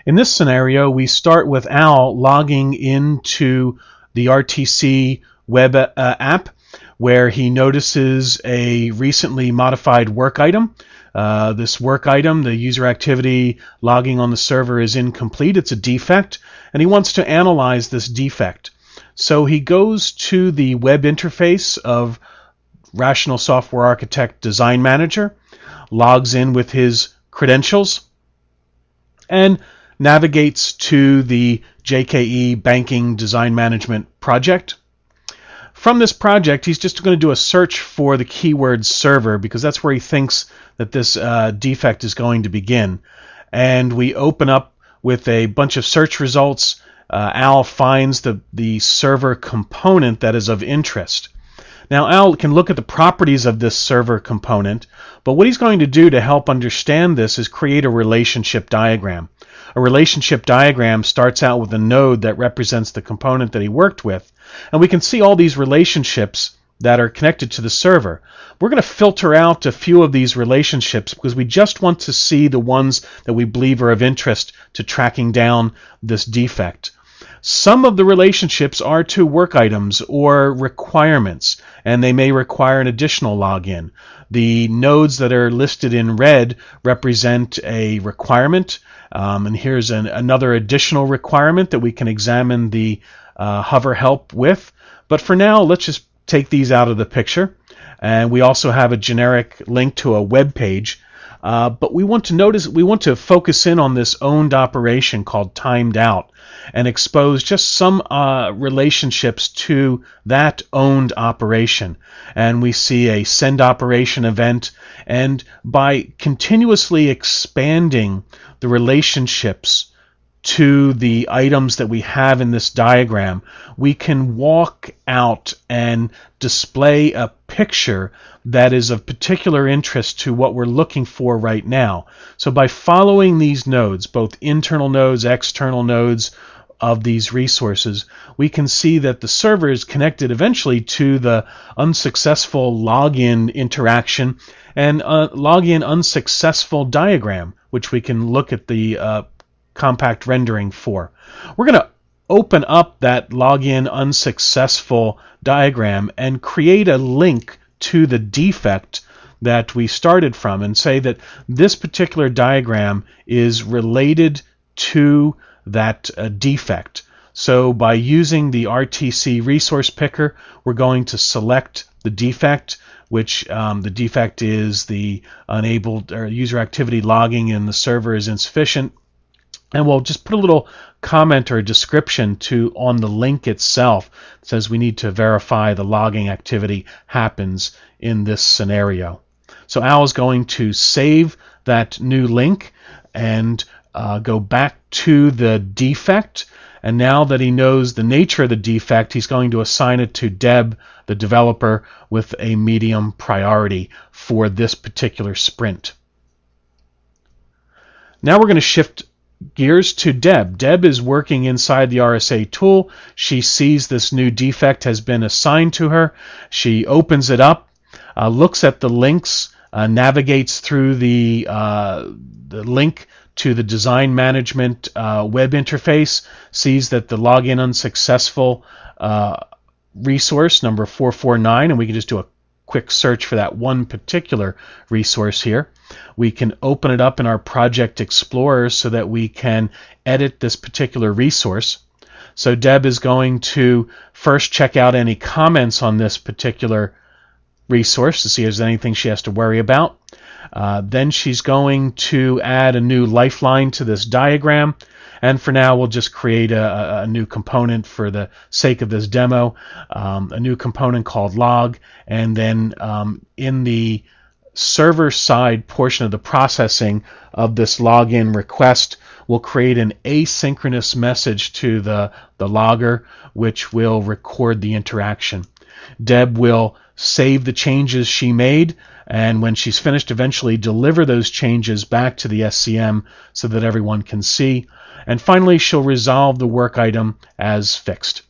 In this scenario, we start with Al logging into the RTC web app, where he notices a recently modified work item. This work item, the user activity logging on the server, is incomplete. It's a defect, and he wants to analyze this defect. So he goes to the web interface of Rational Software Architect Design Manager, logs in with his credentials, and navigates to the JKE Banking Design Management project. From this project, he's just going to do a search for the keyword server, because that's where he thinks that this defect is going to begin. And we open up with a bunch of search results. Al finds the server component that is of interest. Now, Al can look at the properties of this server component, but what he's going to do to help understand this is create a relationship diagram. A relationship diagram starts out with a node that represents the component that he worked with, and we can see all these relationships that are connected to the server. We're going to filter out a few of these relationships because we just want to see the ones that we believe are of interest to tracking down this defect. Some of the relationships are to work items or requirements, and they may require an additional login. The nodes that are listed in red represent a requirement, and here's another additional requirement that we can examine the hover help with. But for now, let's just take these out of the picture. And we also have a generic link to a web page. But we want to focus in on this owned operation called timed out and expose just some relationships to that owned operation. And we see a send operation event, and by continuously expanding the relationships to the items that we have in this diagram, we can walk out and display a picture that is of particular interest to what we're looking for right now. So by following these nodes, both internal nodes, external nodes of these resources, we can see that the server is connected eventually to the unsuccessful login interaction and login unsuccessful diagram, which we can look at the compact rendering for. We're going to open up that login unsuccessful diagram and create a link to the defect that we started from and say that this particular diagram is related to that defect. So by using the RTC resource picker, we're going to select the defect, which the defect is the enabled or user activity logging in the server is insufficient. And we'll just put a little comment or description on the link itself. It says we need to verify the logging activity happens in this scenario. So Al is going to save that new link and go back to the defect. And now that he knows the nature of the defect, he's going to assign it to Deb, the developer, with a medium priority for this particular sprint. Now we're going to shift gears to Deb. Deb is working inside the RSA tool. She sees this new defect has been assigned to her. She opens it up, looks at the links, navigates through the link to the design management web interface, sees that the login unsuccessful resource number 449, and we can just do a quick search for that one particular resource here. We can open it up in our Project Explorer so that we can edit this particular resource. So Deb is going to first check out any comments on this particular resource to see if there's anything she has to worry about. Then she's going to add a new lifeline to this diagram. And for now, we'll just create a new component for the sake of this demo, a new component called log. And then in the server side portion of the processing of this login request, we'll create an asynchronous message to the logger, which will record the interaction. Deb will save the changes she made, and when she's finished, eventually deliver those changes back to the SCM so that everyone can see. And finally, she'll resolve the work item as fixed.